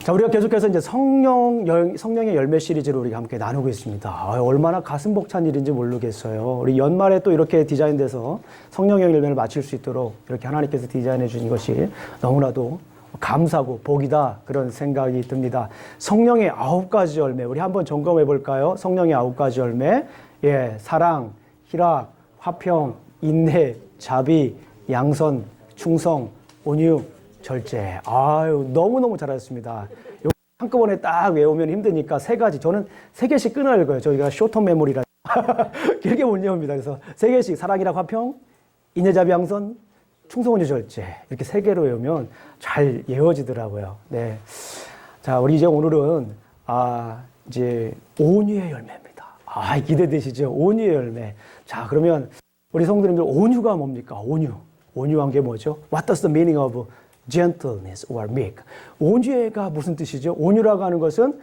자, 우리가 계속해서 이제 성령의 열매 시리즈를 우리가 함께 나누고 있습니다. 얼마나 가슴 벅찬 일인지 모르겠어요. 우리 연말에 또 이렇게 디자인돼서 성령의 열매를 마칠 수 있도록 이렇게 하나님께서 디자인해 주신 것이 너무나도 감사하고 복이다, 그런 생각이 듭니다. 성령의 9가지 열매, 우리 한번 점검해 볼까요? 성령의 9가지 열매, 사랑, 희락, 화평, 인내, 자비, 양선, 충성, 온유, 절제. 아유, 너무너무 잘하셨습니다. 한꺼번에 딱 외우면 힘드니까 3가지. 저는 3개씩 끊어 읽어요. 저희가 쇼텀 메모리라. 길게 못 외웁니다. 그래서 3개씩. 사랑이랑 화평, 인내, 자비, 양선, 충성, 온유, 절제. 이렇게 3개로 외우면 잘 외워지더라고요. 네. 자, 우리 이제 오늘은, 이제 온유의 열매입니다. 기대되시죠? 온유의 열매. 자, 그러면 우리 성도님들 온유가 뭡니까? 온유한 게 뭐죠? What does the meaning of gentleness or meek? 온유가 무슨 뜻이죠? 온유라고 하는 것은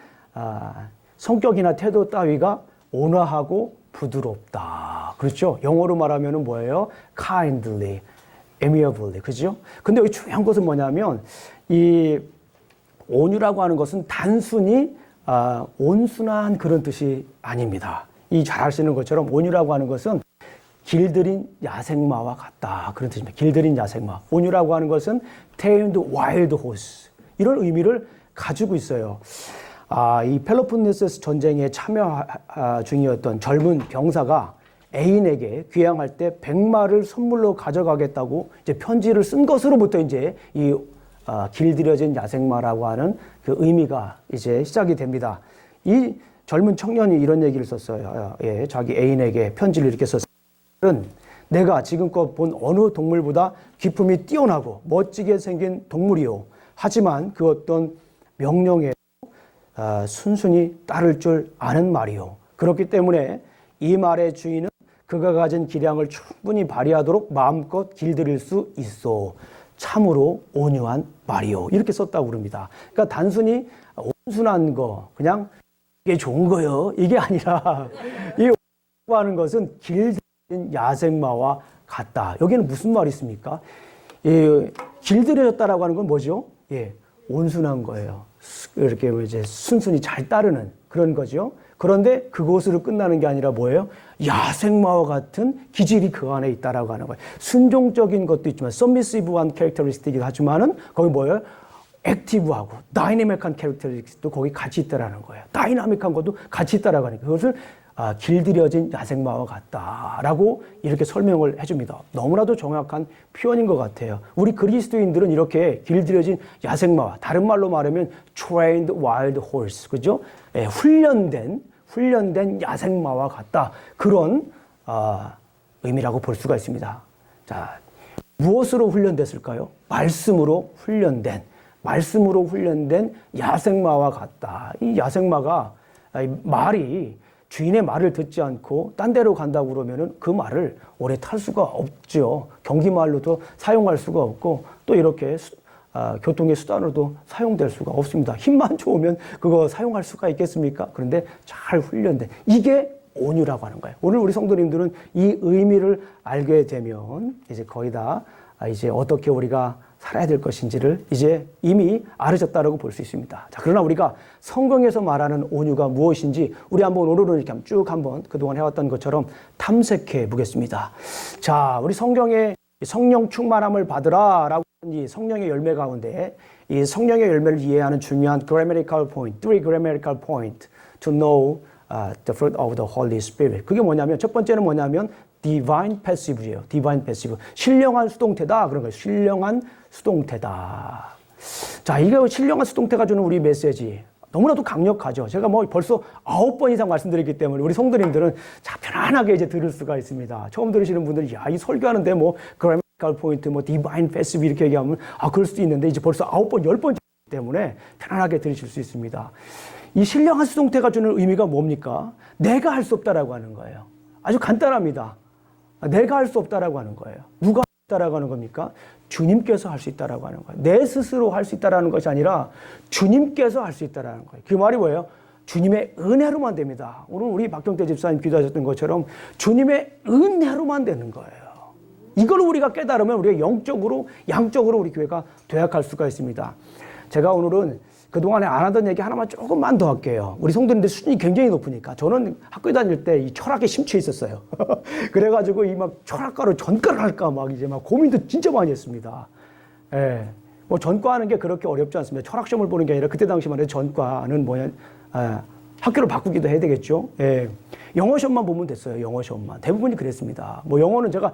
성격이나 태도 따위가 온화하고 부드럽다. 그렇죠? 영어로 말하면 뭐예요? kindly, amiably. 그죠? 근데 여기 중요한 것은 뭐냐면 이 온유라고 하는 것은 단순히 온순한 그런 뜻이 아닙니다. 이 잘 아시는 것처럼 온유라고 하는 것은 길들인 야생마와 같다, 그런 뜻입니다. 길들인 야생마. 온유라고 하는 것은 tamed wild horse, 이런 의미를 가지고 있어요. 이 펠로폰네소스 전쟁에 참여 중이었던 젊은 병사가 애인에게 귀향할 때 100마를 선물로 가져가겠다고 이제 편지를 쓴 것으로부터 이제 이 길들여진 야생마라고 하는 그 의미가 이제 시작이 됩니다. 이 젊은 청년이 이런 얘기를 썼어요. 자기 애인에게 편지를 이렇게 썼어요. 내가 지금껏 본 어느 동물보다 기품이 뛰어나고 멋지게 생긴 동물이요. 하지만 그 어떤 명령에 순순히 따를 줄 아는 말이요. 그렇기 때문에 이 말의 주인은 그가 가진 기량을 충분히 발휘하도록 마음껏 길들일 수 있어. 참으로 온유한 말이요. 이렇게 썼다고 그럽니다. 그러니까 단순히 온순한 거, 그냥 이게 좋은 거요, 이게 아니라 이 온유라고 하는 것은 길들인 야생마와 같다. 여기는 무슨 말이 있습니까? 길들여졌다라고 하는 건 뭐죠? 온순한 거예요. 이렇게 이제 순순히 잘 따르는 그런 거죠. 그런데 그것으로 끝나는 게 아니라 뭐예요? 야생마와 같은 기질이 그 안에 있다라고 하는 거예요. 순종적인 것도 있지만 submissive한 캐릭터리스틱이기도 하지만은 거기 뭐예요? 액티브하고 다이내믹한 캐릭터리스틱도 거기 같이 있다라는 거예요. 다이나믹한 것도 같이 있다라고 하는 거예요. 그것을 길들여진 야생마와 같다라고 이렇게 설명을 해줍니다. 너무나도 정확한 표현인 것 같아요. 우리 그리스도인들은 이렇게 길들여진 야생마와, 다른 말로 말하면 trained wild horse, 그죠? 훈련된 야생마와 같다. 그런 의미라고 볼 수가 있습니다. 자, 무엇으로 훈련됐을까요? 말씀으로 훈련된 야생마와 같다. 이 야생마가 말이 주인의 말을 듣지 않고 딴 데로 간다고 그러면은 그 말을 오래 탈 수가 없죠. 경기말로도 사용할 수가 없고 또 이렇게 교통의 수단으로도 사용될 수가 없습니다. 힘만 좋으면 그거 사용할 수가 있겠습니까? 그런데 잘 훈련된, 이게 온유라고 하는 거예요. 오늘 우리 성도님들은 이 의미를 알게 되면 이제 거의 다 이제 어떻게 우리가 살아야 될 것인지를 이제 이미 알으셨다라고 볼 수 있습니다. 자, 그러나 우리가 성경에서 말하는 온유가 무엇인지 우리 한번 오늘은 이렇게 쭉 한번 그동안 해왔던 것처럼 탐색해 보겠습니다. 자, 우리 성경에 성령 충만함을 받으라라고 하는 이 성령의 열매 가운데 이 성령의 열매를 이해하는 중요한 grammatical point, 3 grammatical point to know the fruit of the Holy Spirit. 그게 뭐냐면, 첫 번째는 뭐냐면 divine passive예요. divine passive. 신령한 수동태다, 그런 거예요. 신령한 수동태다. 자, 이게 신령한 수동태가 주는 우리 메시지 너무나도 강력하죠. 제가 뭐 벌써 9번 이상 말씀드렸기 때문에 우리 성도님들은 자, 편안하게 이제 들을 수가 있습니다. 처음 들으시는 분들은 이 설교하는데 뭐 grammatical point, 뭐 divine passive 이렇게 얘기하면 그럴 수도 있는데 이제 벌써 9번, 10번 때문에 편안하게 들으실 수 있습니다. 이 신령한 수동태가 주는 의미가 뭡니까? 내가 할 수 없다라고 하는 거예요. 아주 간단합니다. 내가 할 수 없다라고 하는 거예요. 누가 할 수 있다라고 하는 겁니까? 주님께서 할 수 있다라고 하는 거예요. 내 스스로 할 수 있다라는 것이 아니라 주님께서 할 수 있다라는 거예요. 그 말이 뭐예요? 주님의 은혜로만 됩니다. 오늘 우리 박경태 집사님 기도하셨던 것처럼 주님의 은혜로만 되는 거예요. 이걸 우리가 깨달으면 우리가 영적으로, 양적으로 우리 교회가 도약할 수가 있습니다. 제가 오늘은 그동안에 안 하던 얘기 하나만 조금만 더 할게요. 우리 성도님들 수준이 굉장히 높으니까. 저는 학교 다닐 때 이 철학에 심취해 있었어요. 그래가지고 이 막 철학과로 전과를 할까 막 이제 막 고민도 진짜 많이 했습니다. 예. 뭐 전과하는 게 그렇게 어렵지 않습니다. 철학 시험을 보는 게 아니라 그때 당시만 해도 전과는 뭐냐, 학교를 바꾸기도 해야 되겠죠. 예. 영어 시험만 보면 됐어요. 영어 시험만. 대부분이 그랬습니다. 뭐 영어는 제가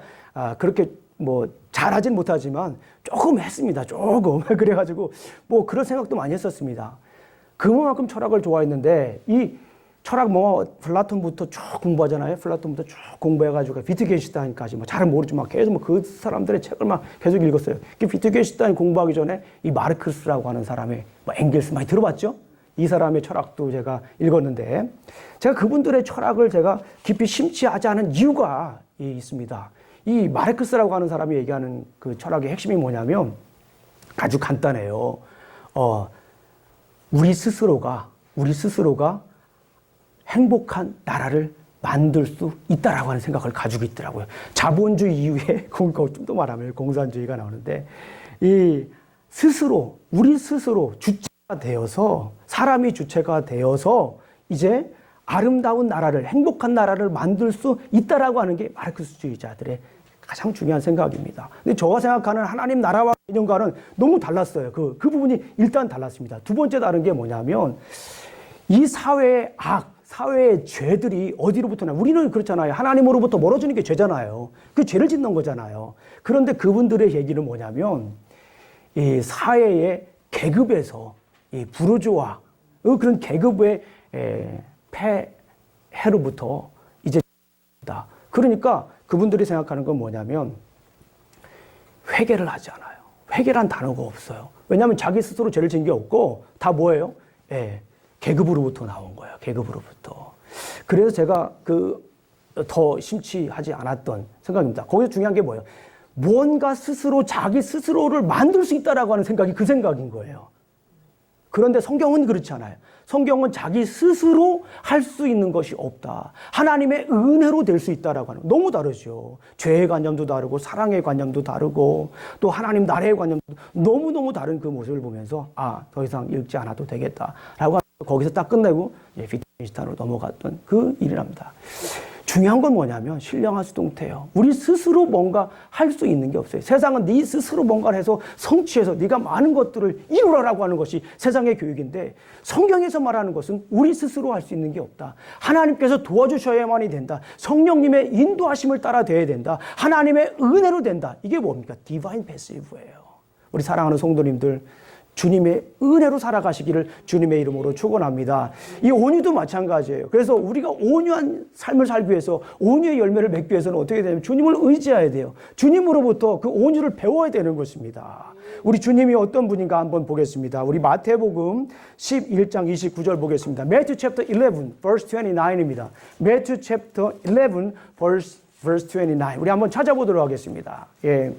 그렇게 뭐 잘하진 못하지만 조금 했습니다. 조금. 그래가지고 뭐 그런 생각도 많이 했었습니다. 그만큼 철학을 좋아했는데 이 철학 뭐 플라톤부터 쭉 공부하잖아요. 플라톤부터 쭉 공부해가지고 비트겐슈타인까지 뭐 잘은 모르지만 계속 뭐 그 사람들의 책을 막 계속 읽었어요. 그 비트겐슈타인 공부하기 전에 이 마르크스라고 하는 사람의 뭐 엥겔스 많이 들어봤죠? 이 사람의 철학도 제가 읽었는데 제가 그분들의 철학을 제가 깊이 심취하지 않은 이유가 있습니다. 이 마르크스라고 하는 사람이 얘기하는 그 철학의 핵심이 뭐냐면 아주 간단해요. 우리 스스로가 행복한 나라를 만들 수 있다라고 하는 생각을 가지고 있더라고요. 자본주의 이후에 좀 더 말하면 공산주의가 나오는데 이 스스로 우리 스스로 주체가 되어서 사람이 주체가 되어서 이제 아름다운 나라를 행복한 나라를 만들 수 있다라고 하는 게 마르크스주의자들의 가장 중요한 생각입니다. 근데 저가 생각하는 하나님 나라와 개념과는 너무 달랐어요. 그 부분이 일단 달랐습니다. 두 번째 다른 게 뭐냐면 이 사회의 사회의 죄들이 어디로부터 나? 우리는 그렇잖아요. 하나님으로부터 멀어지는 게 죄잖아요. 그 죄를 짓는 거잖아요. 그런데 그분들의 얘기는 뭐냐면 이 사회의 계급에서 이 부르주아 그런 계급의 폐해로부터 이제 그러니까 그분들이 생각하는 건 뭐냐면 회개를 하지 않아요. 회개란 단어가 없어요. 왜냐하면 자기 스스로 죄를 지은 게 없고 다 뭐예요? 계급으로부터 나온 거예요. 계급으로부터. 그래서 제가 더 심취하지 않았던 생각입니다. 거기서 중요한 게 뭐예요? 무언가 스스로 자기 스스로를 만들 수 있다라고 하는 생각이 그 생각인 거예요. 그런데 성경은 그렇지 않아요. 성경은 자기 스스로 할 수 있는 것이 없다. 하나님의 은혜로 될 수 있다라고 하는 너무 다르죠. 죄의 관념도 다르고 사랑의 관념도 다르고 또 하나님 나라의 관념도 너무너무 다른 그 모습을 보면서 더 이상 읽지 않아도 되겠다라고 거기서 딱 끝내고 비트겐슈타인으로 넘어갔던 그 일이랍니다. 중요한 건 뭐냐면 신령한 수동태예요. 우리 스스로 뭔가 할 수 있는 게 없어요. 세상은 네 스스로 뭔가를 해서 성취해서 네가 많은 것들을 이루라라고 하는 것이 세상의 교육인데 성경에서 말하는 것은 우리 스스로 할 수 있는 게 없다. 하나님께서 도와주셔야만이 된다. 성령님의 인도하심을 따라 돼야 된다. 하나님의 은혜로 된다. 이게 뭡니까? 디바인 패시브예요. 우리 사랑하는 성도님들 주님의 은혜로 살아가시기를 주님의 이름으로 축원합니다. 이 온유도 마찬가지예요. 그래서 우리가 온유한 삶을 살기 위해서 온유의 열매를 맺기 위해서는 어떻게 되냐면 주님을 의지해야 돼요. 주님으로부터 그 온유를 배워야 되는 것입니다. 우리 주님이 어떤 분인가 한번 보겠습니다. 우리 마태복음 11장 29절 보겠습니다. Matthew chapter 11 verse 29입니다. Matthew chapter 11 verse 29. 우리 한번 찾아보도록 하겠습니다. 예.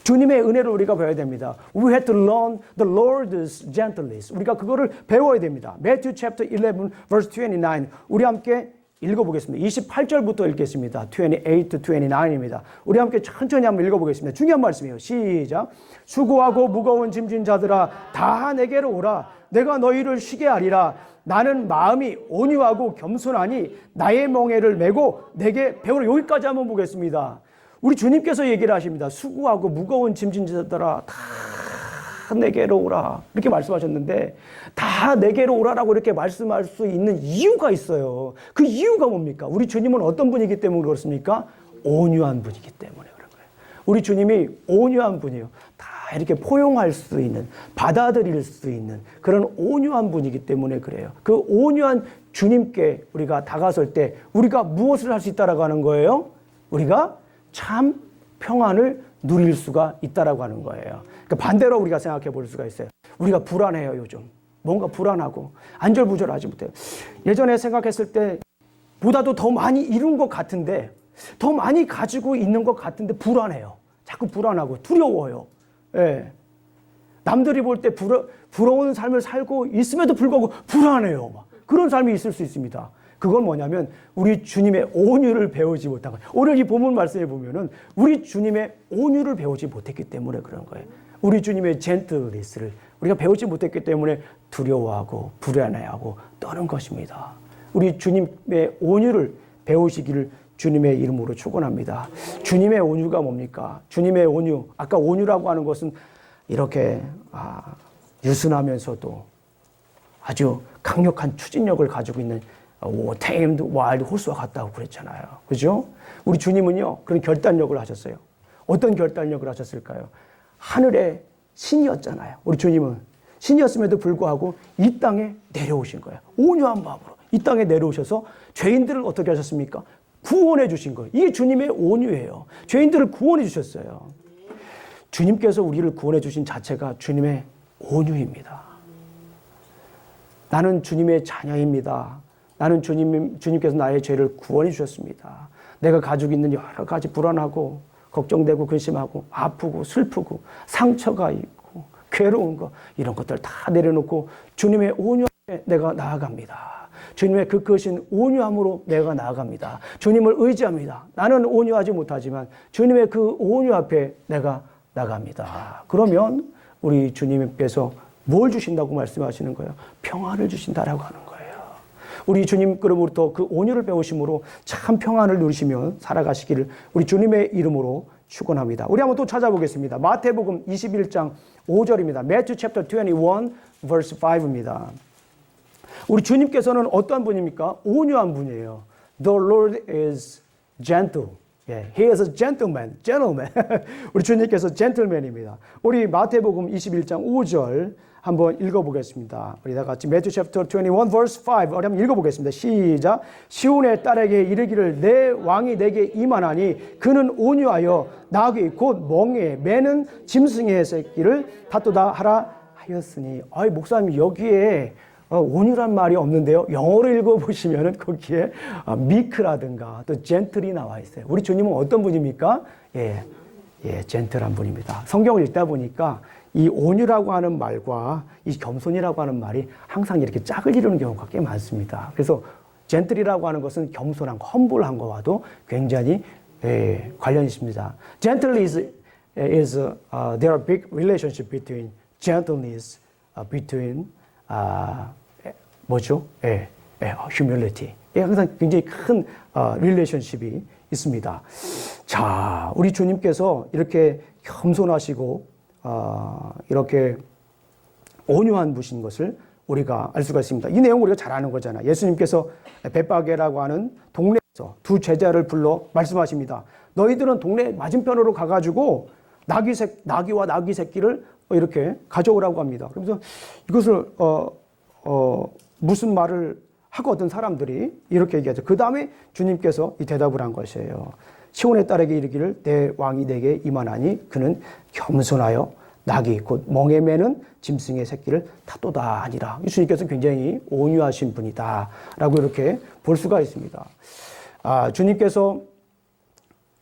주님의 은혜를 우리가 배워야 됩니다. We have to learn the Lord's gentleness. 우리가 그거를 배워야 됩니다. Matthew chapter 11 verse 29. 우리 함께 읽어보겠습니다. 28절부터 읽겠습니다. 28 to 29입니다. 우리 함께 천천히 한번 읽어보겠습니다. 중요한 말씀이에요. 시작. 수고하고 무거운 짐진 자들아 다 내게로 오라. 내가 너희를 쉬게 하리라. 나는 마음이 온유하고 겸손하니 나의 멍에를 메고 내게 배우라. 여기까지 한번 보겠습니다. 우리 주님께서 얘기를 하십니다. 수고하고 무거운 짐진 자들아 다 내게로 오라. 이렇게 말씀하셨는데 다 내게로 오라라고 이렇게 말씀할 수 있는 이유가 있어요. 그 이유가 뭡니까? 우리 주님은 어떤 분이기 때문에 그렇습니까? 온유한 분이기 때문에 그런 거예요. 우리 주님이 온유한 분이에요. 다 이렇게 포용할 수 있는, 받아들일 수 있는 그런 온유한 분이기 때문에 그래요. 그 온유한 주님께 우리가 다가설 때 우리가 무엇을 할 수 있다라고 하는 거예요? 우리가 참 평안을 누릴 수가 있다라고 하는 거예요. 그러니까 반대로 우리가 생각해 볼 수가 있어요. 우리가 불안해요, 요즘. 뭔가 불안하고 안절부절하지 못해요. 예전에 생각했을 때 보다도 더 많이 이룬 것 같은데 더 많이 가지고 있는 것 같은데 불안해요. 자꾸 불안하고 두려워요. 예. 남들이 볼 때 부러운 삶을 살고 있음에도 불구하고 불안해요. 그런 삶이 있을 수 있습니다. 그건 뭐냐면 우리 주님의 온유를 배우지 못한 거예요. 오늘 이 본문 말씀에 보면은 우리 주님의 온유를 배우지 못했기 때문에 그런 거예요. 우리 주님의 젠틀리스를 우리가 배우지 못했기 때문에 두려워하고 불안해하고 떠는 것입니다. 우리 주님의 온유를 배우시기를 주님의 이름으로 축원합니다. 주님의 온유가 뭡니까? 주님의 온유. 아까 온유라고 하는 것은 이렇게 유순하면서도 아주 강력한 추진력을 가지고 있는 tamed wild horse와 같다고 그랬잖아요. 그죠? 우리 주님은요, 그런 결단력을 하셨어요. 어떤 결단력을 하셨을까요? 하늘의 신이었잖아요. 우리 주님은 신이었음에도 불구하고 이 땅에 내려오신 거예요. 온유한 마음으로 이 땅에 내려오셔서 죄인들을 어떻게 하셨습니까? 구원해 주신 거예요. 이게 주님의 온유예요. 죄인들을 구원해 주셨어요. 주님께서 우리를 구원해 주신 자체가 주님의 온유입니다. 나는 주님의 자녀입니다. 나는 주님께서 나의 죄를 구원해 주셨습니다. 내가 가지고 있는 여러 가지 불안하고 걱정되고 근심하고 아프고 슬프고 상처가 있고 괴로운 거 이런 것들 다 내려놓고 주님의 온유 앞에 내가 나아갑니다. 주님의 그 크신 온유함으로 내가 나아갑니다. 주님을 의지합니다. 나는 온유하지 못하지만 주님의 그 온유 앞에 내가 나갑니다. 그러면 우리 주님께서 뭘 주신다고 말씀하시는 거예요? 평안을 주신다라고 하는 거예요. 우리 주님으로부터 그 온유를 배우심으로 참 평안을 누리시며 살아가시기를 우리 주님의 이름으로 축원합니다. 우리 한번 또 찾아보겠습니다. 마태복음 21장 5절입니다. Matthew chapter 21 verse 5입니다. 우리 주님께서는 어떠한 분입니까? 온유한 분이에요. The Lord is gentle. He is a gentleman. 우리 주님께서 젠틀맨입니다. 우리 마태복음 21장 5절 한번 읽어보겠습니다. 우리 다 같이 Matthew chapter 21 verse 5 우리 한번 읽어보겠습니다. 시작. 시온의 딸에게 이르기를 내 왕이 내게 임하나니 그는 온유하여 나귀 곧 멍에 매는 짐승의 새끼를 다투다 하라 하였으니. 목사님 여기에 온유란 말이 없는데요. 영어로 읽어보시면 거기에 meek라든가 또 gentle이 나와 있어요. 우리 주님은 어떤 분입니까? 젠틀한 분입니다. 성경을 읽다 보니까 이 온유라고 하는 말과 이 겸손이라고 하는 말이 항상 이렇게 짝을 이루는 경우가 꽤 많습니다. 그래서 젠틀이라고 하는 것은 겸손한 거, 험불한 거와도 굉장히 관련이 있습니다. Gentleness is there are big relationship between gentleness between 뭐죠? humility. 항상 굉장히 큰 relationship이 있습니다. 자, 우리 주님께서 이렇게 겸손하시고 이렇게 온유한 분이신 것을 우리가 알 수가 있습니다. 이 내용 우리가 잘 아는 거잖아요. 예수님께서 벳바게라고 하는 동네에서 두 제자를 불러 말씀하십니다. 너희들은 동네 맞은편으로 가가지고 나귀와 나귀 새끼를 이렇게 가져오라고 합니다. 그래서 이것을 무슨 말을 하고 어떤 사람들이 이렇게 얘기하죠. 그 다음에 주님께서 이 대답을 한 것이에요. 시온의 딸에게 이르기를 내 왕이 내게 임하나니 그는 겸손하여 나귀 곧 멍에 매는 짐승의 새끼를 다도다 하니라. 주님께서 굉장히 온유하신 분이다 라고 이렇게 볼 수가 있습니다. 주님께서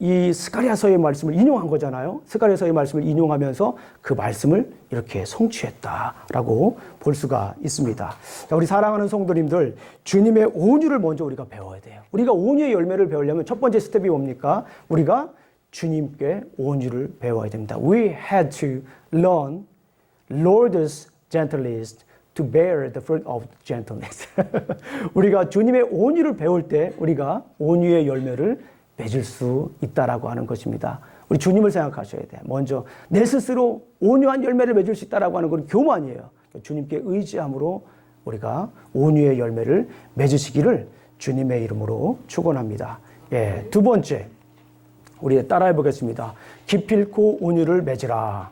이 스가랴서의 말씀을 인용한 거잖아요. 스가랴서의 말씀을 인용하면서 그 말씀을 이렇게 성취했다라고 볼 수가 있습니다. 자, 우리 사랑하는 성도님들, 주님의 온유를 먼저 우리가 배워야 돼요. 우리가 온유의 열매를 배우려면 첫 번째 스텝이 뭡니까? 우리가 주님께 온유를 배워야 됩니다. We had to learn Lord's gentleness to bear the fruit of gentleness. 우리가 주님의 온유를 배울 때 우리가 온유의 열매를 맺을 수 있다라고 하는 것입니다. 우리 주님을 생각하셔야 돼요. 먼저 내 스스로 온유한 열매를 맺을 수 있다라고 하는 건 교만이에요. 주님께 의지함으로 우리가 온유의 열매를 맺으시기를 주님의 이름으로 축원합니다. 두 번째 우리 따라해 보겠습니다. 기필코 온유를 맺으라.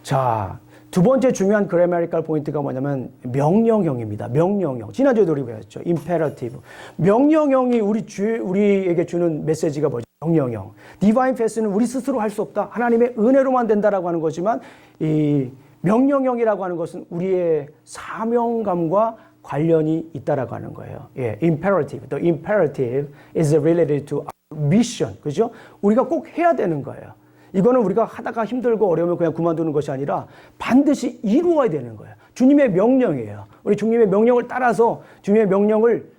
자, 두 번째 중요한 그래머리컬 포인트가 뭐냐면 명령형입니다. 명령형. 지난주에도 우리 배웠죠. imperative. 명령형이 우리에게 주는 메시지가 뭐죠? 명령형. 디바인 패스는 우리 스스로 할 수 없다. 하나님의 은혜로만 된다라고 하는 거지만 이 명령형이라고 하는 것은 우리의 사명감과 관련이 있다라고 하는 거예요. imperative. The imperative is related to our mission. 그죠? 우리가 꼭 해야 되는 거예요. 이거는 우리가 하다가 힘들고 어려우면 그냥 그만두는 것이 아니라 반드시 이루어야 되는 거예요. 주님의 명령이에요. 우리 주님의 명령을 따라서 주님의 명령을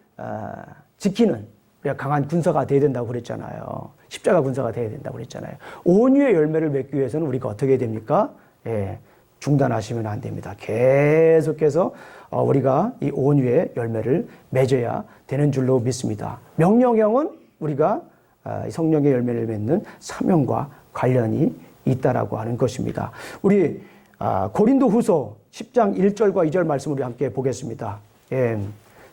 지키는 우리가 강한 군사가 돼야 된다고 그랬잖아요. 십자가 군사가 돼야 된다고 그랬잖아요. 온유의 열매를 맺기 위해서는 우리가 어떻게 됩니까? 예, 중단하시면 안 됩니다. 계속해서 우리가 이 온유의 열매를 맺어야 되는 줄로 믿습니다. 명령형은 우리가 성령의 열매를 맺는 사명과 관련이 있다라고 하는 것입니다. 우리 고린도 후서 10장 1절과 2절 말씀을 우리 함께 보겠습니다. 예.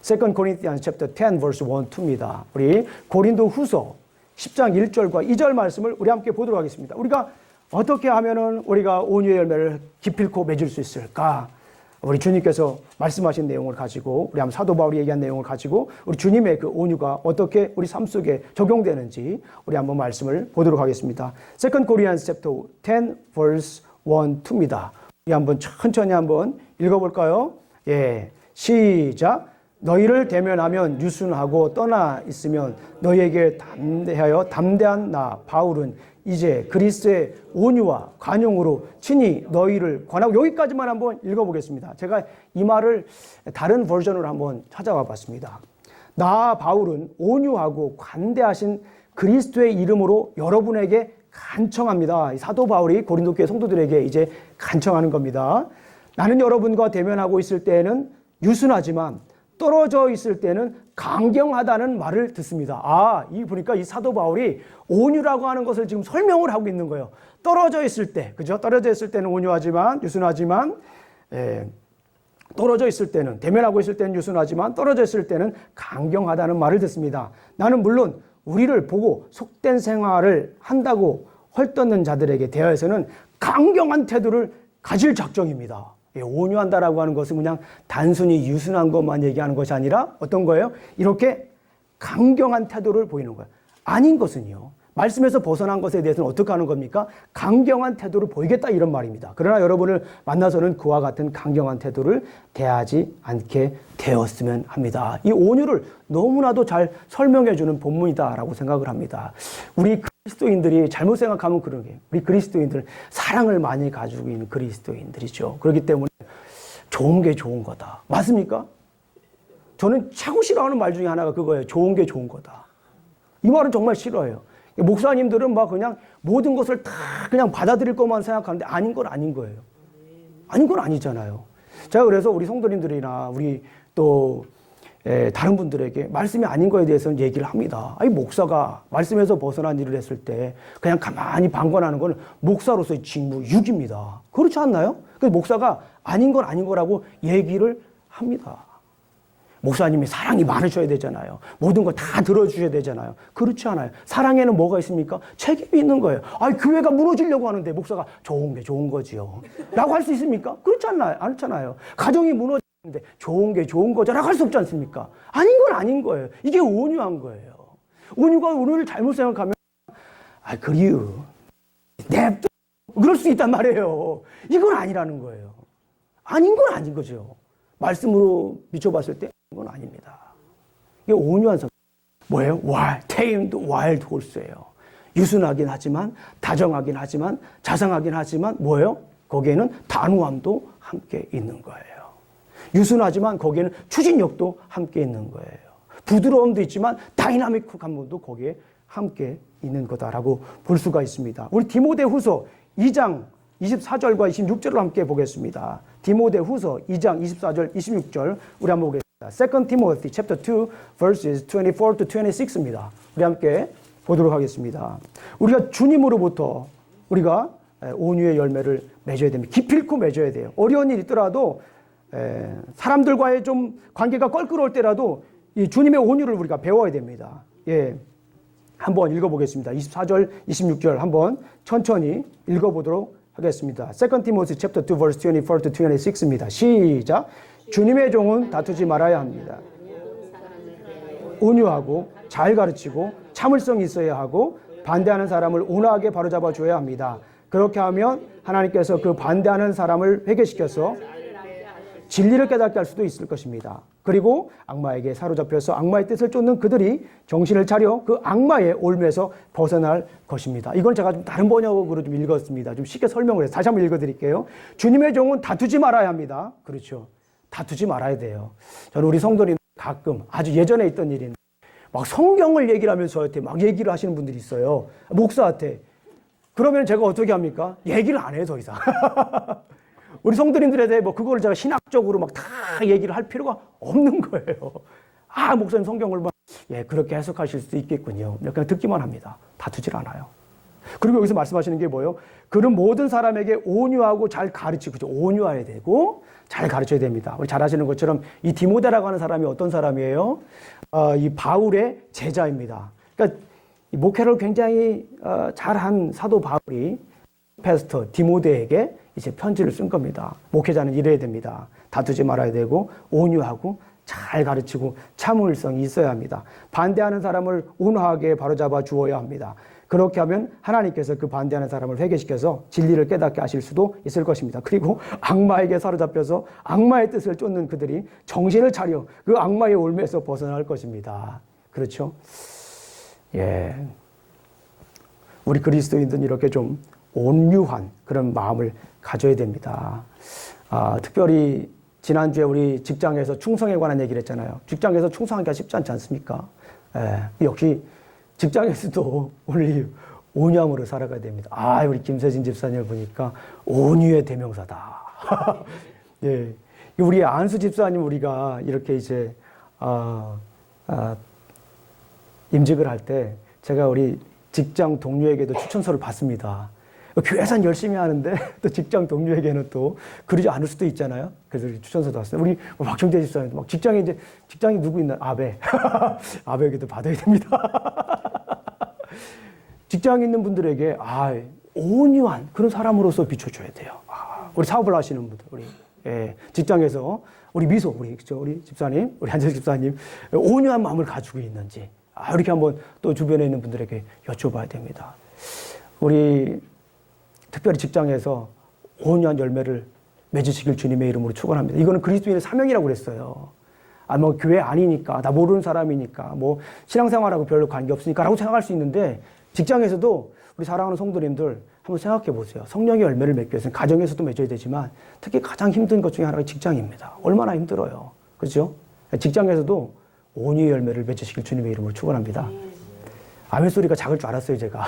2 Corinthians chapter 10 verse 1, 2입니다. 우리 고린도 후서 10장 1절과 2절 말씀을 우리 함께 보도록 하겠습니다. 우리가 어떻게 하면은 우리가 온유의 열매를 기필코 맺을 수 있을까? 우리 주님께서 말씀하신 내용을 가지고, 우리 한번 사도 바울이 얘기한 내용을 가지고 우리 주님의 그 온유가 어떻게 우리 삶 속에 적용되는지 우리 한번 말씀을 보도록 하겠습니다. 2 Corinthians chapter 10 verse 1, 2입니다. 우리 한번 천천히 한번 읽어볼까요? 예, 시작. 너희를 대면하면 유순하고 떠나 있으면 너희에게 담대한 나 바울은 이제 그리스도의 온유와 관용으로 친히 너희를 권하고, 여기까지만 한번 읽어보겠습니다. 제가 이 말을 다른 버전으로 한번 찾아와 봤습니다. 나 바울은 온유하고 관대하신 그리스도의 이름으로 여러분에게 간청합니다. 사도 바울이 고린도 교회 성도들에게 이제 간청하는 겁니다. 나는 여러분과 대면하고 있을 때에는 유순하지만 떨어져 있을 때는 강경하다는 말을 듣습니다. 이 보니까 이 사도 바울이 온유라고 하는 것을 지금 설명을 하고 있는 거예요. 떨어져 있을 때, 그죠? 떨어져 있을 때는 온유하지만, 유순하지만, 떨어져 있을 때는, 대면하고 있을 때는 유순하지만, 떨어져 있을 때는 강경하다는 말을 듣습니다. 나는 물론 우리를 보고 속된 생활을 한다고 헐뜯는 자들에게 대하여서는 강경한 태도를 가질 작정입니다. 온유한다라고 하는 것은 그냥 단순히 유순한 것만 얘기하는 것이 아니라 어떤 거예요? 이렇게 강경한 태도를 보이는 거예요. 아닌 것은요, 말씀에서 벗어난 것에 대해서는 어떻게 하는 겁니까? 강경한 태도를 보이겠다 이런 말입니다. 그러나 여러분을 만나서는 그와 같은 강경한 태도를 대하지 않게 되었으면 합니다. 이 온유를 너무나도 잘 설명해 주는 본문이다라고 생각을 합니다. 우리 그리스도인들이 잘못 생각하면 그런 게, 우리 그리스도인들은 사랑을 많이 가지고 있는 그리스도인들이죠. 그렇기 때문에 좋은 게 좋은 거다. 맞습니까? 저는 최고 싫어하는 말 중에 하나가 그거예요. 좋은 게 좋은 거다. 이 말은 정말 싫어해요. 목사님들은 막 그냥 모든 것을 다 그냥 받아들일 것만 생각하는데 아닌 건 아닌 거예요. 아닌 건 아니잖아요. 제가 그래서 우리 성도님들이나 우리 또 다른 분들에게 말씀이 아닌 거에 대해서는 얘기를 합니다. 목사가 말씀에서 벗어난 일을 했을 때 그냥 가만히 방관하는 건 목사로서의 직무, 육입니다. 그렇지 않나요? 그래서 목사가 아닌 건 아닌 거라고 얘기를 합니다. 목사님이 사랑이 많으셔야 되잖아요. 모든 걸 다 들어주셔야 되잖아요. 그렇지 않아요. 사랑에는 뭐가 있습니까? 책임이 있는 거예요. 교회가 무너지려고 하는데 목사가 좋은 게 좋은 거지요 라고 할 수 있습니까? 그렇지 않잖아요. 가정이 무너지는데 좋은 게 좋은 거죠 라고 할 수 없지 않습니까? 아닌 건 아닌 거예요. 이게 온유한 거예요. 온유를 잘못 생각하면 그리우 냅둬 그럴 수 있단 말이에요. 이건 아니라는 거예요. 아닌 건 아닌 거죠. 말씀으로 비춰봤을 때 이건 아닙니다. 이게 온유한 성격. 뭐예요? tamed wild horse예요. 유순하긴 하지만, 다정하긴 하지만, 자상하긴 하지만 뭐예요? 거기에는 단호함도 함께 있는 거예요. 유순하지만 거기에는 추진력도 함께 있는 거예요. 부드러움도 있지만 다이나믹한 부분도 거기에 함께 있는 거다라고 볼 수가 있습니다. 우리 디모데후서 2장 24절과 26절을 함께 보겠습니다. 디모데후서 2장 24절, 26절 우리 한번 보겠습니다. 2 Timothy chapter 2 verses 24 to 26입니다. 우리 함께 보도록 하겠습니다. 우리가 주님으로부터 우리가 온유의 열매를 맺어야 됩니다. 기필코 맺어야 돼요. 어려운 일이 있더라도 사람들과의 좀 관계가 껄끄러울 때라도 이 주님의 온유를 우리가 배워야 됩니다. 예. 한번 읽어보겠습니다. 24절, 26절 한번 천천히 읽어보도록 하겠습니다. 2 Timothy chapter 2 verse 24 to 26입니다. 시작. 주님의 종은 다투지 말아야 합니다. 온유하고 잘 가르치고 참을성이 있어야 하고 반대하는 사람을 온화하게 바로잡아 줘야 합니다. 그렇게 하면 하나님께서 그 반대하는 사람을 회개시켜서 진리를 깨닫게 할 수도 있을 것입니다. 그리고 악마에게 사로잡혀서 악마의 뜻을 쫓는 그들이 정신을 차려 그 악마의 올무에서 벗어날 것입니다. 이건 제가 좀 다른 번역으로 좀 읽었습니다. 좀 쉽게 설명을 해서 다시 한번 읽어드릴게요. 주님의 종은 다투지 말아야 합니다. 그렇죠. 다투지 말아야 돼요. 저는 우리 성도님 가끔 아주 예전에 있던 일인데 막 성경을 얘기를 하면서 저한테 막 얘기를 하시는 분들이 있어요. 목사한테. 그러면 제가 어떻게 합니까? 얘기를 안 해요, 더 이상. 우리 성도님들에 대해 뭐 그거를 제가 신학적으로 막 다 얘기를 할 필요가 없는 거예요. 아, 목사님 성경을 막, 예, 그렇게 해석하실 수도 있겠군요. 그냥 듣기만 합니다. 다투질 않아요. 그리고 여기서 말씀하시는 게 뭐예요? 그는 모든 사람에게 온유하고 잘 가르치고, 그죠? 온유해야 되고, 잘 가르쳐야 됩니다. 우리 잘 아시는 것처럼 이 디모데라고 하는 사람이 어떤 사람이에요? 이 바울의 제자입니다. 그러니까 이 목회를 굉장히 잘한 사도 바울이 패스터 디모데에게 이제 편지를 쓴 겁니다. 목회자는 이래야 됩니다. 다투지 말아야 되고, 온유하고, 잘 가르치고, 참을성이 있어야 합니다. 반대하는 사람을 온화하게 바로잡아 주어야 합니다. 그렇게 하면 하나님께서 그 반대하는 사람을 회개시켜서 진리를 깨닫게 하실 수도 있을 것입니다. 그리고 악마에게 사로잡혀서 악마의 뜻을 쫓는 그들이 정신을 차려 그 악마의 올매에서 벗어날 것입니다. 그렇죠? 예. 우리 그리스도인들은 이렇게 좀 온유한 그런 마음을 가져야 됩니다. 특별히 지난주에 우리 직장에서 충성에 관한 얘기를 했잖아요. 직장에서 충성하기가 쉽지 않지 않습니까? 예. 역시 직장에서도 우리 온유함으로 살아가야 됩니다. 우리 김세진 집사님을 보니까 온유의 대명사다. 예. 우리 안수 집사님 우리가 이렇게 이제, 임직을 할 때 제가 우리 직장 동료에게도 추천서를 받습니다. 교회에서는 열심히 하는데 또 직장 동료에게는 또 그러지 않을 수도 있잖아요. 그래서 추천서도 왔어요. 우리 박정대 집사님도 막 직장이 누구 있나? 아베. 아베에게도 받아야 됩니다. 직장에 있는 분들에게 온유한 그런 사람으로서 비춰줘야 돼요. 우리 사업을 하시는 분들, 우리 직장에서 우리 미소, 우리 집사님, 우리 한재 집사님 온유한 마음을 가지고 있는지 이렇게 한번 또 주변에 있는 분들에게 여쭤봐야 됩니다. 우리 특별히 직장에서 온유한 열매를 맺으시길 주님의 이름으로 축원합니다. 이거는 그리스도인의 사명이라고 그랬어요. 뭐 교회 아니니까, 나 모르는 사람이니까, 뭐 신앙생활하고 별로 관계없으니까라고 생각할 수 있는데 직장에서도 우리 사랑하는 성도님들 한번 생각해 보세요. 성령의 열매를 맺기 위해서는 가정에서도 맺어야 되지만 특히 가장 힘든 것 중에 하나가 직장입니다. 얼마나 힘들어요. 그렇죠? 직장에서도 온유의 열매를 맺으시길 주님의 이름으로 축원합니다. 아멘 소리가 작을 줄 알았어요, 제가.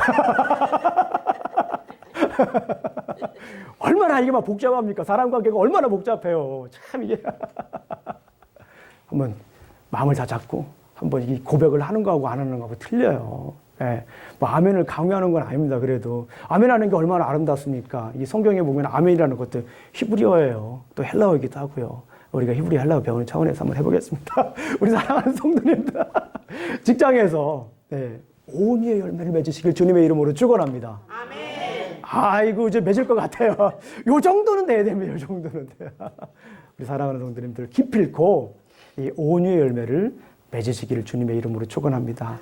얼마나 이게 막 복잡합니까? 사람 관계가 얼마나 복잡해요. 참 이게. 한번 마음을 다 잡고 한번 이 고백을 하는 거하고 안 하는 거하고 틀려요. 예. 뭐 아멘을 강요하는 건 아닙니다. 그래도 아멘하는 게 얼마나 아름답습니까? 이 성경에 보면 아멘이라는 것도 히브리어예요. 또 헬라어이기도 하고요. 우리가 히브리 헬라어 배우는 차원에서 한번 해보겠습니다. 우리 사랑하는 성도님들 직장에서 온유의 열매를 맺으시길 주님의 이름으로 축원합니다. 아멘. 아이고 이제 맺을 것 같아요. 요 정도는 돼야 됩니다. 요 정도는 돼요. 우리 사랑하는 성도님들 기필코 이 온유의 열매를 맺으시기를 주님의 이름으로 축원합니다.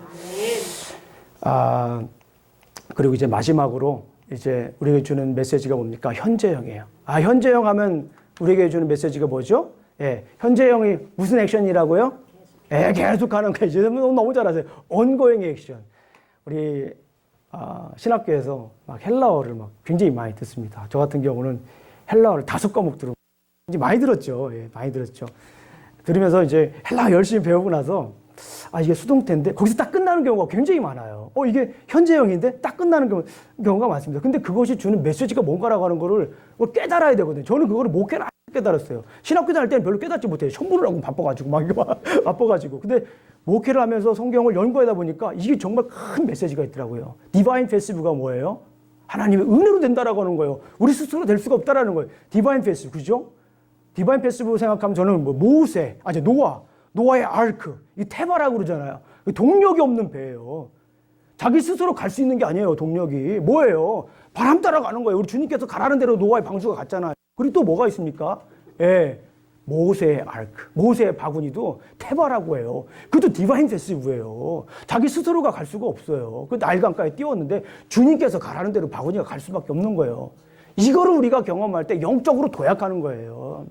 그리고 이제 마지막으로 이제 우리에게 주는 메시지가 뭡니까? 현재형이에요. 현재형 하면 우리에게 주는 메시지가 뭐죠? 현재형이 무슨 액션이라고요? 계속하는 거. 이제 너무 잘하세요. ongoing 액션. 우리 신학교에서 막 헬라어를 막 굉장히 많이 듣습니다. 저 같은 경우는 헬라어를 5과목 들어 이제 많이 들었죠. 많이 들었죠. 들으면서 이제 헬라어 열심히 배우고 나서 이게 수동태인데 거기서 딱 끝나는 경우가 굉장히 많아요. 이게 현재형인데 딱 끝나는 경우가 많습니다. 근데 그것이 주는 메시지가 뭔가라고 하는 거를 깨달아야 되거든요. 저는 그거를 목회를 안 깨달았어요. 신학교 다닐 때는 별로 깨닫지 못해요. 천부를 하고 바빠가지고 바빠가지고. 근데 목회를 하면서 성경을 연구하다 보니까 이게 정말 큰 메시지가 있더라고요. 디바인 패시브가 뭐예요? 하나님의 은혜로 된다라고 하는 거예요. 우리 스스로 될 수가 없다라는 거예요. 디바인 패시브, 그죠? 디바인 패시브 생각하면 저는 모세, 노아의 아르크, 이 테바라고 그러잖아요. 동력이 없는 배예요. 자기 스스로 갈 수 있는 게 아니에요, 동력이. 뭐예요? 바람 따라가는 거예요. 우리 주님께서 가라는 대로 노아의 방주가 갔잖아요. 그리고 또 뭐가 있습니까? 모세의 아르크, 모세의 바구니도 테바라고 해요. 그것도 디바인 패시브예요. 자기 스스로가 갈 수가 없어요. 그 나일강가에 띄웠는데 주님께서 가라는 대로 바구니가 갈 수밖에 없는 거예요. 이거를 우리가 경험할 때 영적으로 도약하는 거예요.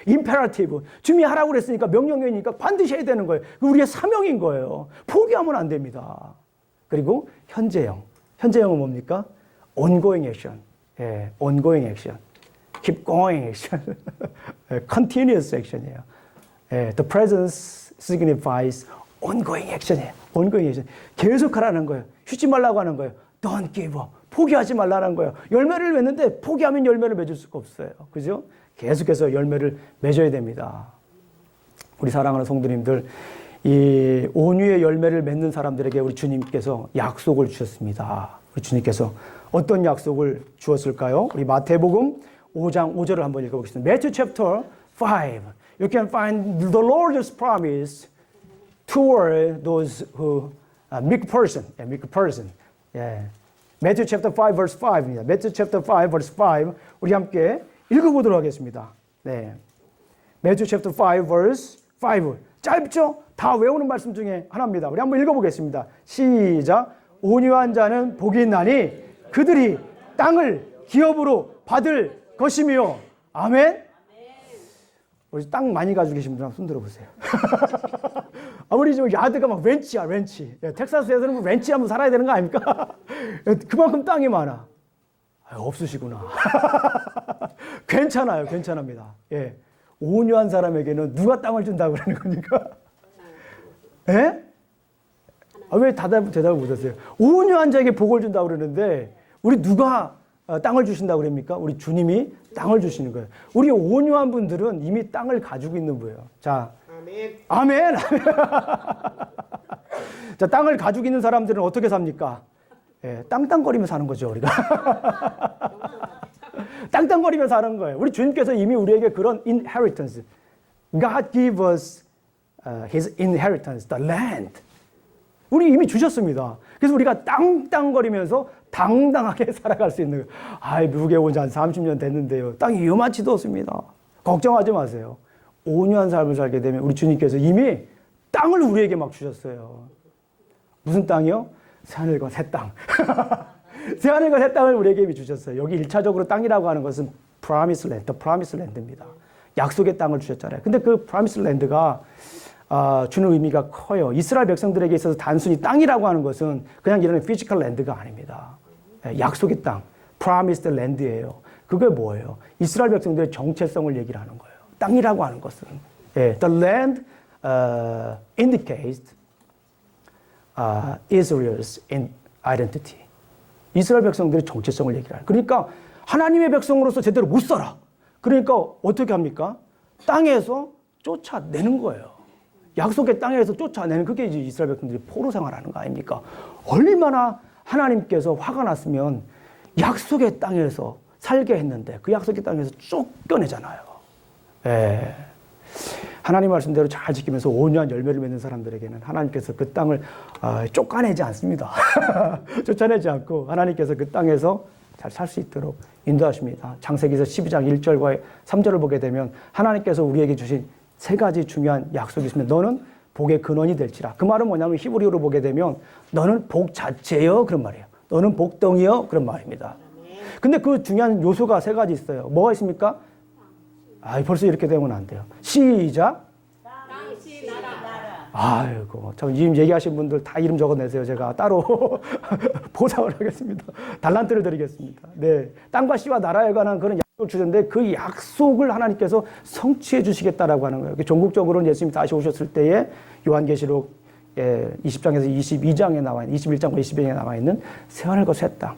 임페라티브. 주님이 하라고 그랬으니까 명령이니까 반드시 해야 되는 거예요. 우리의 사명인 거예요. 포기하면 안 됩니다. 그리고 현재형. 현재형은 뭡니까? ongoing action. ongoing action. keep going action. continuous action이에요. The presence signifies ongoing action이에요. ongoing action. 계속 하라는 거예요. 쉬지 말라고 하는 거예요. Don't give up. 포기하지 말라는 거예요. 열매를 맺는데 포기하면 열매를 맺을 수가 없어요. 그죠? 계속해서 열매를 맺어야 됩니다. 우리 사랑하는 성도님들, 이 온유의 열매를 맺는 사람들에게 우리 주님께서 약속을 주셨습니다. 우리 주님께서 어떤 약속을 주었을까요? 우리 마태복음 5장 5절을 한번 읽어보겠습니다. Matthew chapter 5. You can find the Lord's promise toward those who meek person. meek person. 예. Matthew chapter 5 verse 5입니다. Matthew chapter 5 verse 5. 우리 함께 읽어보도록 하겠습니다. 네. Matthew chapter 5 verse 5. 짧죠? 다 외우는 말씀 중에 하나입니다. 우리 한번 읽어보겠습니다. 시작. 온유한 자는 복이 있나니 그들이 땅을 기업으로 받을 것이며. 아멘. 우리 땅 많이 가지고 계신 분들 한번 손 들어보세요. 아무리 좀 야드가 막 렌치야, 렌치. 텍사스에서는 뭐 렌치 하면 살아야 되는 거 아닙니까? 그만큼 땅이 많아. 없으시구나. 괜찮아요, 괜찮습니다. 예. 온유한 사람에게는 누가 땅을 준다고 그러는 겁니까? 예? 왜 대답을 못하세요? 온유한 자에게 복을 준다고 그러는데, 우리 누가 땅을 주신다고 그럽니까? 우리 주님이 땅을 주시는 거예요. 우리 온유한 분들은 이미 땅을 가지고 있는 거예요. 자, 아멘. 아멘. 자, 땅을 가지고 있는 사람들은 어떻게 삽니까? 예, 땅땅거리며 사는 거죠, 우리가. 땅땅거리며 사는 거예요. 우리 주님께서 이미 우리에게 그런 inheritance, God gave us His inheritance, the land. 우리 이미 주셨습니다. 그래서 우리가 땅땅거리면서 당당하게 살아갈 수 있는 거예요. 아, 미국에 온 지 한 30년 됐는데요. 땅이 요만치도 없습니다. 걱정하지 마세요. 온유한 삶을 살게 되면 우리 주님께서 이미 땅을 우리에게 막 주셨어요. 무슨 땅이요? 새하늘과 새 땅. 새하늘과 새 땅을 우리에게 이미 주셨어요. 여기 1차적으로 땅이라고 하는 것은 promised land, the promised land입니다. 약속의 땅을 주셨잖아요. 근데 그 promised land가 주는 의미가 커요. 이스라엘 백성들에게 있어서 단순히 땅이라고 하는 것은 그냥 이런 피지컬 랜드가 아닙니다. 약속의 땅, promised land예요. 그게 뭐예요? 이스라엘 백성들의 정체성을 얘기를 하는 거예요. 땅이라고 하는 것은. 예, the land indicates Israel's identity. 이스라엘 백성들의 정체성을 얘기를 하는. 그러니까 하나님의 백성으로서 제대로 못 살아. 그러니까 어떻게 합니까? 땅에서 쫓아내는 거예요. 약속의 땅에서 쫓아내는, 그게 이제 이스라엘 백성들이 포로 생활하는 거 아닙니까? 얼마나 하나님께서 화가 났으면 약속의 땅에서 살게 했는데 그 약속의 땅에서 쫓겨내잖아요. 예. 하나님 말씀대로 잘 지키면서 온유한 열매를 맺는 사람들에게는 하나님께서 그 땅을 쫓아내지 않습니다. 쫓아내지 않고 하나님께서 그 땅에서 잘 살 수 있도록 인도하십니다. 창세기서 12장 1절과 3절을 보게 되면 하나님께서 우리에게 주신 세 가지 중요한 약속이 있으면 너는 복의 근원이 될지라. 그 말은 뭐냐면 히브리어로 보게 되면 너는 복 자체요, 그런 말이에요. 너는 복덩이요, 그런 말입니다. 근데 그 중요한 요소가 세 가지 있어요. 뭐가 있습니까? 벌써 이렇게 되면 안 돼요. 시작. 땅시 나라. 아이고, 참 지금 얘기하신 분들 다 이름 적어내세요. 제가 따로 보상을 하겠습니다. 달란트를 드리겠습니다. 네, 땅과 씨와 나라에 관한 그런 약속을 주셨는데 그 약속을 하나님께서 성취해 주시겠다라고 하는 거예요. 전국적으로는 예수님이 다시 오셨을 때에 요한계시록 20장에서 22장에 나와 있는 21장과 22장에 나와 있는 새하늘과 새 땅,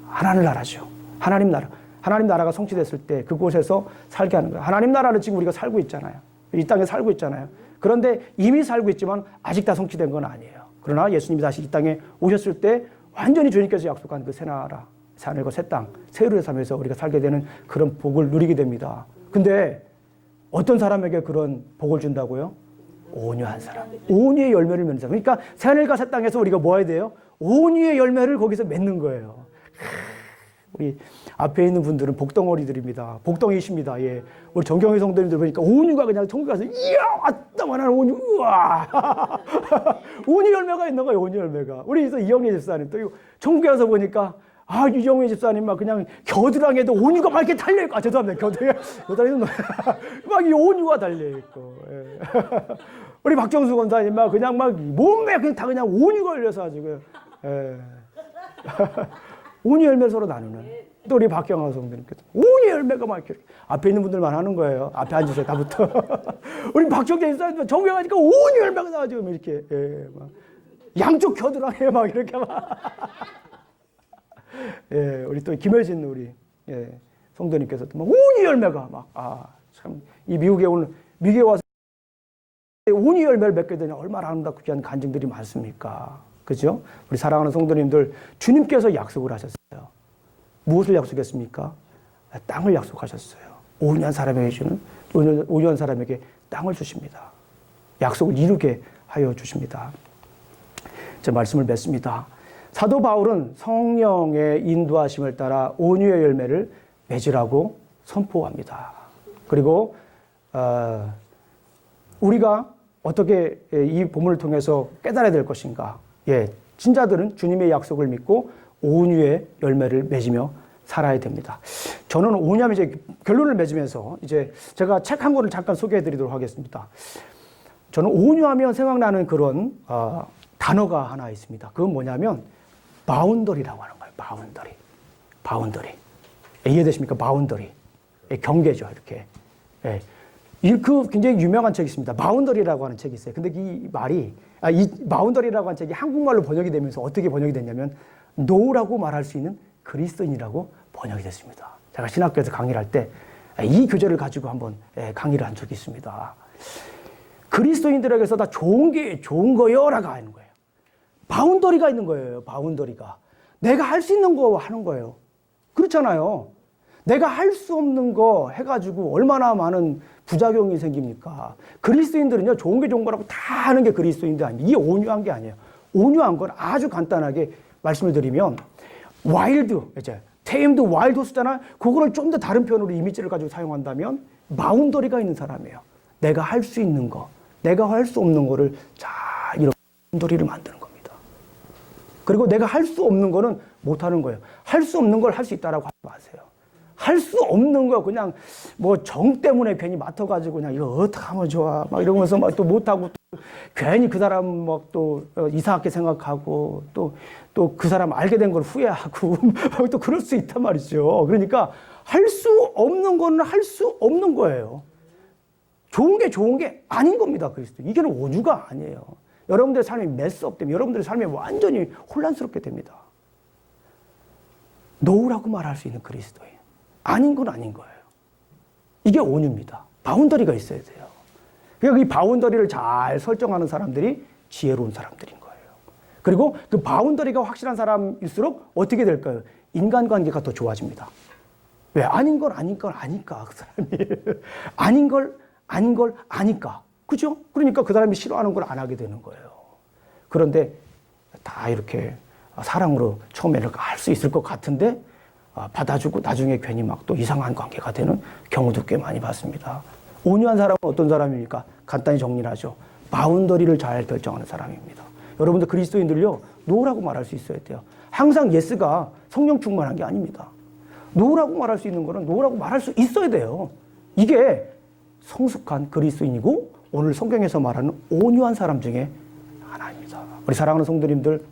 하나님 나라죠. 하나님 나라. 하나님 나라가 성취됐을 때 그곳에서 살게 하는 거예요. 하나님 나라를 지금 우리가 살고 있잖아요. 이 땅에 살고 있잖아요. 그런데 이미 살고 있지만 아직 다 성취된 건 아니에요. 그러나 예수님이 다시 이 땅에 오셨을 때 완전히 주님께서 약속한 그 새 나라, 새 하늘과 새 땅, 새 의를 삶에서 우리가 살게 되는 그런 복을 누리게 됩니다. 근데 어떤 사람에게 그런 복을 준다고요? 온유한 사람. 온유의 열매를 맺는 사람. 그러니까 새 하늘과 새 땅에서 우리가 뭐 해야 돼요? 온유의 열매를 거기서 맺는 거예요. 우리 앞에 있는 분들은 복덩어리들입니다. 복덩이십니다. 예. 우리 정경희 성도님들 보니까 온유가 그냥 천국에 가서 이야 왔다만한 온유, 우와 온유 열매가 있는 거예요. 온유 열매가. 우리 이영애 집사님 또 천국에 가서 보니까 이영애 집사님 막 그냥 겨드랑이에도 온유가 막 이렇게 달려 있고, 죄송합니다. 겨드랑이는 막 이 온유가 달려 있고. 예. 우리 박정수 권사님 막 그냥 막 몸에 그냥 다 그냥 온유가 걸려서 가지고. 예. 온유 열매 서로 나누는. 또 우리 박경화 성도님께서 온유의 열매가 막 이렇게 앞에 있는 분들만 하는 거예요. 앞에 앉으세요. 다부터. 우리 박정재 사님 정명하니까 온유의 열매가 나와지고 이렇게 막 양쪽 겨드랑이에 막 이렇게 막 우리 또 김혜진 우리 성도님께서도 막 온유의 열매가 막 참 이 미국에 와서 온유의 열매를 맺게 되냐 얼마나 아름답고 귀한 간증들이 많습니까? 그죠? 우리 사랑하는 성도님들 주님께서 약속을 하셨어요. 무엇을 약속했습니까? 땅을 약속하셨어요. 온유한 사람에게 주는 온유한 사람에게 땅을 주십니다. 약속을 이루게 하여 주십니다. 제 말씀을 맺습니다. 사도 바울은 성령의 인도하심을 따라 온유의 열매를 맺으라고 선포합니다. 그리고 우리가 어떻게 이 본문을 통해서 깨달아야 될 것인가? 신자들은 주님의 약속을 믿고 온유의 열매를 맺으며 살아야 됩니다. 저는 온유하면 이제 결론을 맺으면서 이제 제가 책 한 권을 잠깐 소개해 드리도록 하겠습니다. 저는 온유하면 생각나는 그런 단어가 하나 있습니다. 그건 뭐냐면 바운더리라고 하는 거예요. 바운더리. 이해되십니까? 바운더리. 경계죠. 이렇게. 그 굉장히 유명한 책이 있습니다. 바운더리라고 하는 책이 있어요. 근데 이 말이 이 바운더리라고 하는 책이 한국말로 번역이 되면서 어떻게 번역이 됐냐면 노라고 말할 수 있는 그리스도인이라고 번역이 됐습니다. 제가 신학교에서 강의를 할 때 이 교재를 가지고 한번 강의를 한 적이 있습니다. 그리스도인들에게서 다 좋은 게 좋은 거요라고 하는 거예요. 바운더리가 있는 거예요. 바운더리가. 내가 할 수 있는 거 하는 거예요. 그렇잖아요. 내가 할 수 없는 거 해가지고 얼마나 많은 부작용이 생깁니까? 그리스도인들은요, 좋은 게 좋은 거라고 다 하는 게 그리스도인들 아니에요. 이게 온유한 게 아니에요. 온유한 건 아주 간단하게 말씀을 드리면, 와일드, 이제, 테임드 와일드 호스잖아. 그거를 좀 더 다른 표현으로 이미지를 가지고 사용한다면, 바운더리가 있는 사람이에요. 내가 할 수 있는 거, 내가 할 수 없는 거를 잘 이렇게 바운더리를 만드는 겁니다. 그리고 내가 할 수 없는 거는 못 하는 거예요. 할 수 없는 걸 할 수 있다라고 하지 마세요. 할 수 없는 거 그냥 뭐 정 때문에 괜히 맡아가지고 그냥 이거 어떻게 하면 좋아 막 이러면서 막 또 못하고 또 괜히 그 사람 막 또 이상하게 생각하고 또 그 사람 알게 된 걸 후회하고 또 그럴 수 있단 말이죠. 그러니까 할 수 없는 거는 할 수 없는 거예요. 좋은 게 아닌 겁니다. 그리스도. 이게는 온유가 아니에요. 여러분들의 삶이 메스업되면 여러분들의 삶이 완전히 혼란스럽게 됩니다. 노라고 말할 수 있는 그리스도인. 아닌 건 아닌 거예요. 이게 온유입니다. 바운더리가 있어야 돼요. 그러니까 이 바운더리를 잘 설정하는 사람들이 지혜로운 사람들인 거예요. 그리고 그 바운더리가 확실한 사람일수록 어떻게 될까요? 인간관계가 더 좋아집니다. 왜? 아닌 걸 아니까 그 사람이. 아닌 걸 아니까. 그죠? 그러니까 그 사람이 싫어하는 걸 안 하게 되는 거예요. 그런데 다 이렇게 사랑으로 처음에는 할 수 있을 것 같은데 받아주고 나중에 괜히 막 또 이상한 관계가 되는 경우도 꽤 많이 봤습니다. 온유한 사람은 어떤 사람입니까? 간단히 정리를 하죠. 바운더리를 잘 결정하는 사람입니다. 여러분들 그리스도인들요, 노라고 말할 수 있어야 돼요. 항상 예스가 성령 충만한 게 아닙니다. 노라고 말할 수 있는 거는 노라고 말할 수 있어야 돼요. 이게 성숙한 그리스도인이고 오늘 성경에서 말하는 온유한 사람 중에 하나입니다. 우리 사랑하는 성도님들,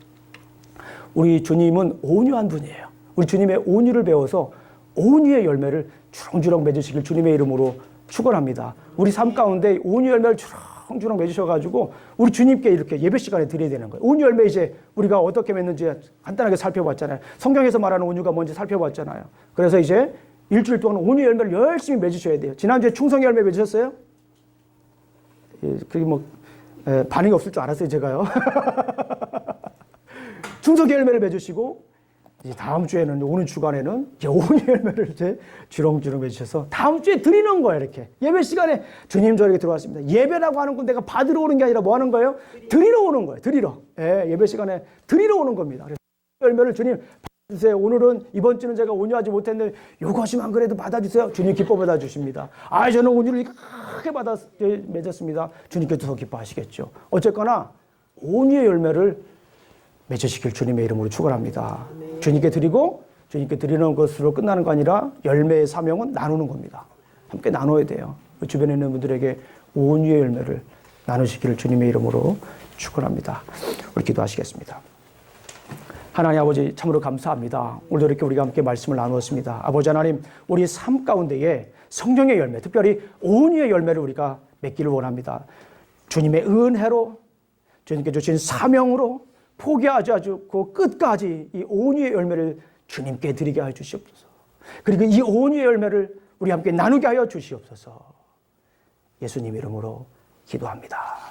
우리 주님은 온유한 분이에요. 우리 주님의 온유를 배워서 온유의 열매를 주렁주렁 맺으시길 주님의 이름으로 축원합니다. 우리 삶 가운데 온유 열매를 주렁주렁 맺으셔가지고 우리 주님께 이렇게 예배 시간에 드려야 되는 거예요. 온유 열매 이제 우리가 어떻게 맺는지 간단하게 살펴봤잖아요. 성경에서 말하는 온유가 뭔지 살펴봤잖아요. 그래서 이제 일주일 동안 온유 열매를 열심히 맺으셔야 돼요. 지난주에 충성 열매 맺으셨어요? 그게 뭐 반응이 없을 줄 알았어요, 제가요. 충성 열매를 맺으시고 이제 다음 주에는 오는 주간에는 이제 온유 열매를 이제 주렁주렁 맺으셔서 다음 주에 드리는 거예요. 이렇게 예배 시간에 주님 저에게 들어왔습니다. 예배라고 하는 건 내가 받으러 오는 게 아니라 뭐 하는 거예요? 드리러 오는 거예요. 드리러. 예배 시간에 드리러 오는 겁니다. 그래서 열매를 주님 받아주세요. 오늘은 이번 주는 제가 온유하지 못했는데 이것이만 그래도 받아주세요. 주님 기뻐 받아주십니다. 저는 온유를 크게 받아 맺었습니다. 주님께서 더 기뻐하시겠죠. 어쨌거나 온유의 열매를 맺으시길 주님의 이름으로 축원합니다. 주님께 드리고 주님께 드리는 것으로 끝나는 거 아니라 열매의 사명은 나누는 겁니다. 함께 나눠야 돼요. 주변에 있는 분들에게 온유의 열매를 나누시기를 주님의 이름으로 축원합니다. 우리 기도하시겠습니다. 하나님 아버지 참으로 감사합니다. 오늘도 이렇게 우리가 함께 말씀을 나누었습니다. 아버지 하나님, 우리 삶 가운데에 성령의 열매, 특별히 온유의 열매를 우리가 맺기를 원합니다. 주님의 은혜로, 주님께 주신 사명으로 포기하지 않고 끝까지 이 온유의 열매를 주님께 드리게 하여 주시옵소서. 그리고 이 온유의 열매를 우리 함께 나누게 하여 주시옵소서. 예수님 이름으로 기도합니다.